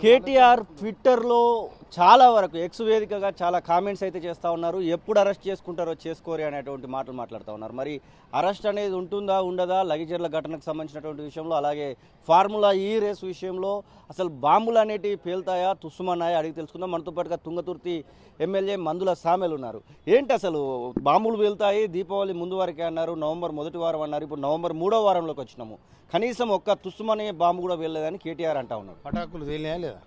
కేటీఆర్ ట్విట్టర్లో చాలా వరకు ఎక్స్ వేదికగా చాలా కామెంట్స్ అయితే చేస్తూ ఉన్నారు. ఎప్పుడు అరెస్ట్ చేసుకుంటారో చేసుకోరే అనేటువంటి మాటలు మాట్లాడుతూ ఉన్నారు. మరి అరెస్ట్ అనేది ఉంటుందా ఉండదా, లగేజర్ల ఘటనకు సంబంధించినటువంటి విషయంలో, అలాగే ఫార్ములా ఈ రేస్ విషయంలో అసలు బాంబులు అనేటివి పేలుతాయా తుస్సుమన్నాయా అడిగి తెలుసుకుందాం. మనతో పాటుగా తుంగతుర్తి ఎమ్మెల్యే మందుల సామెలు ఉన్నారు. ఏంటి అసలు బాంబులు పేలుతాయి, దీపావళి ముందు వరకే అన్నారు, నవంబర్ మొదటి వారం అన్నారు, ఇప్పుడు నవంబర్ 3వ వారంలోకి వచ్చినాము, కనీసం ఒక్క తుస్సుమనే బాంబు కూడా వెళ్ళలేదని కేటీఆర్ అంటా ఉన్నారు. పటాకులు తేలినాయా లేదా?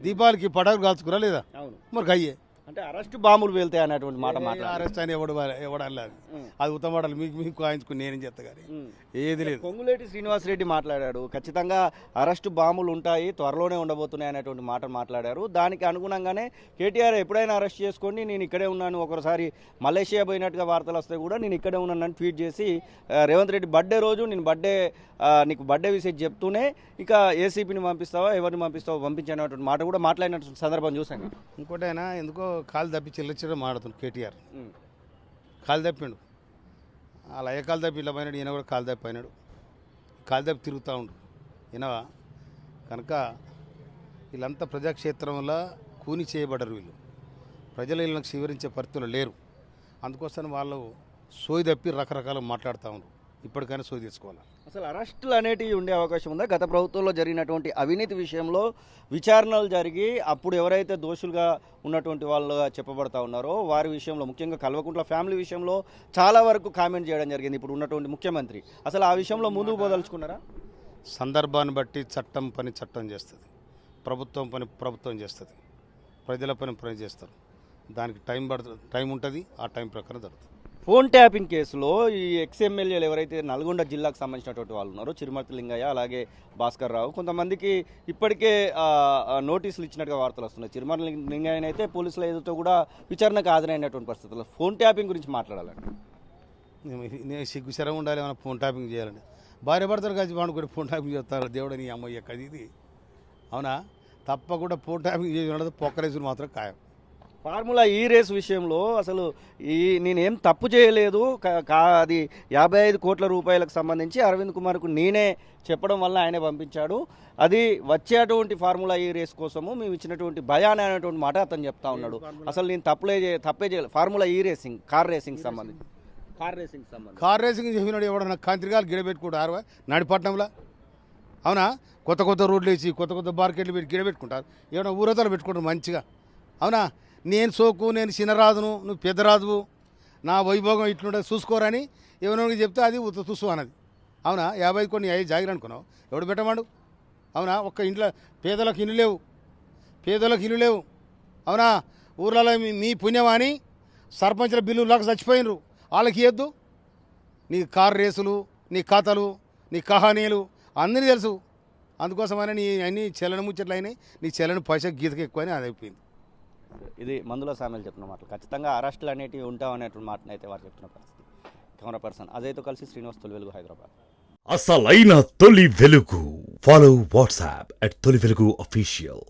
దీపావళికి పటాకులు కాల్చుకురా లేదా? అవును, మరి అయ్యే అంటే అరెస్ట్ బాంబులు వెళ్తాయి అనేటువంటి మాట మాట్లాడారు. అరెస్ట్ అని ఎవడలేదు. అది ఉత్తమాటలు మీకు వాయించుకుని నేనేం చేస్తా కానీ ఏది లేదు. పొంగులేటి శ్రీనివాసరెడ్డి మాట్లాడాడు, ఖచ్చితంగా అరెస్టు బాంబులు ఉంటాయి, త్వరలోనే ఉండబోతున్నాయి అనేటువంటి మాట మాట్లాడారు. దానికి అనుగుణంగానే కేటీఆర్ ఎప్పుడైనా అరెస్ట్ చేసుకోండి, నేను ఇక్కడే ఉన్నాను, ఒకసారి మలేషియా పోయినట్టుగా వార్తలు వస్తే కూడా నేను ఇక్కడే ఉన్నానని ట్వీట్ చేసి రేవంత్ రెడ్డి బర్త్డే రోజు నేను నీకు బర్త్డే విషయం చెప్తూనే ఇక ఏసీపీని పంపిస్తావా ఎవరిని పంపిస్తావో పంపించనేటువంటి మాట కూడా మాట్లాడినటువంటి సందర్భం చూశాను. ఇంకోటి అయినా ఎందుకో కాలు తప్పి చిల్లచిల్ల మాడుతుంది కేటీఆర్. కాలు తప్పిండు, అలా ఏ కాలు తప్పి ఇలా పోయినాడు, ఈయన కూడా కాలు తప్పి అయినాడు. కాలు తప్పి తిరుగుతూ ఉండు ఈయనవా కనుక. వీళ్ళంతా ప్రజాక్షేత్రంలో కూని చేయబడ్డరు. వీళ్ళు ప్రజలు వీళ్ళకి స్వీకరించే పరిస్థితులు లేరు. అందుకోసం వాళ్ళు సోయి తప్పి రకరకాలు మాట్లాడుతూ ఉన్నారు. ఇప్పటికైనా సోయి తీసుకోవాలి. అసలు అరెస్టులు అనేటివి ఉండే అవకాశం ఉందా? గత ప్రభుత్వంలో జరిగినటువంటి అవినీతి విషయంలో విచారణలు జరిగి అప్పుడు ఎవరైతే దోషులుగా ఉన్నటువంటి వాళ్ళుగా చెప్పబడతా ఉన్నారో వారి విషయంలో, ముఖ్యంగా కల్వకుంట్ల ఫ్యామిలీ విషయంలో చాలా వరకు కామెంట్ చేయడం జరిగింది ఇప్పుడు ఉన్నటువంటి ముఖ్యమంత్రి. అసలు ఆ విషయంలో ముందుకు పోదలుచుకున్నారా? సందర్భాన్ని బట్టి చట్టం పని చట్టం చేస్తుంది, ప్రభుత్వం పని ప్రభుత్వం చేస్తుంది, ప్రజల పని ప్రజలు చేస్తారు. దానికి టైం ఉంటుంది, ఆ టైం ప్రకారం జరుగుతుంది. ఫోన్ ట్యాపింగ్ కేసులో ఈ ఎక్స్ఎమ్మెల్యేలు ఎవరైతే నల్గొండ జిల్లాకు సంబంధించినటువంటి వాళ్ళు ఉన్నారో, చిరుమర్తి లింగయ్య అలాగే భాస్కర్ రావు, కొంతమందికి ఇప్పటికే నోటీసులు ఇచ్చినట్టుగా వార్తలు వస్తున్నాయి. చిరుమర్తి లింగయ్య అయితే పోలీసుల ఎదురుతో కూడా విచారణకు హాజరైనటువంటి పరిస్థితుల్లో ఫోన్ ట్యాపింగ్ గురించి మాట్లాడాలండి. నేను సిగ్గుశరం ఉండాలి ఏమైనా ఫోన్ ట్యాపింగ్ చేయాలండి. భార్య భర్తలు కలిసి వాడుకొని ఫోన్ ట్యాపింగ్ చేస్తారు. దేవుడు నీ అమ్మయ్య కది ఇది అవునా? తప్పకుండా ఫోన్ ట్యాపింగ్ చేసి ఉండదు, పొక్కరేసులు మాత్రం ఖాయం. ఫార్ములా ఈ రేస్ విషయంలో అసలు నేనేం తప్పు చేయలేదు, అది 55 కోట్ల రూపాయలకు సంబంధించి అరవింద్ కుమార్కు నేనే చెప్పడం వల్ల ఆయనే పంపించాడు, అది వచ్చేటువంటి ఫార్ములా ఈ రేస్ కోసము మేము ఇచ్చినటువంటి భయాన్ని అనేటువంటి మాట అతను చెప్తా ఉన్నాడు. అసలు నేను తప్పే చేయలేదు. ఫార్ములా ఈ రేసింగ్ కార్ రేసింగ్ సంబంధించి కార్ రేసింగ్ చెప్పినాడు ఎవడన్నా కాంత్రికాలు గిడబెట్టుకుంటారు నడిపట్నంలో. అవునా? కొత్త కొత్త రోడ్లు వేసి కొత్త కొత్త మార్కెట్లు పెట్టి గిడబెట్టుకుంటారు. ఏమైనా ఊరతలు పెట్టుకుంటారు మంచిగా. అవునా? నేను సోకు, నేను చిన్నరాజును, నువ్వు పెద్దరాజువు, నా వైభోగం ఇట్లుంటుంది చూసుకోరని ఎవరో చెప్తే అది తుసు అన్నది. అవునా? 50 కొన్ని అయ్యి జాగిరి అనుకున్నావు, ఎవడు పెట్టమాడు? అవునా? ఒక్క ఇంట్లో పేదలకు ఇల్లు లేవు. అవునా? ఊర్లలో మీ పుణ్యమాని సర్పంచుల బిల్లులకు చచ్చిపోయినరు, వాళ్ళకి ఇవ్వద్దు. నీ కార్ రేసులు, నీ కథలు, నీ కహానీలు అందరినీ తెలుసు. అందుకోసమైనా నీ అన్ని చెల్లని ముచ్చట్లు అయినాయి. నీ చెల్లని పైసా గీతకి ఎక్కువ అని అది అయిపోయింది. ఇది మందుల సామెలు చెప్పిన మాటలు. ఖచ్చితంగా అరెస్టులు అనేటివి ఉంటామనేటువంటి మాటను అయితే వారు చెప్తున్న పరిస్థితి. కెమెరా పర్సన్ అజయ్తో కలిసి శ్రీనివాస్, తొలి వెలుగు, హైదరాబాద్. అసలైన తొలి వెలుగు. ఫాలో వాట్సాప్ @తొలి వెలుగు అఫీషియల్.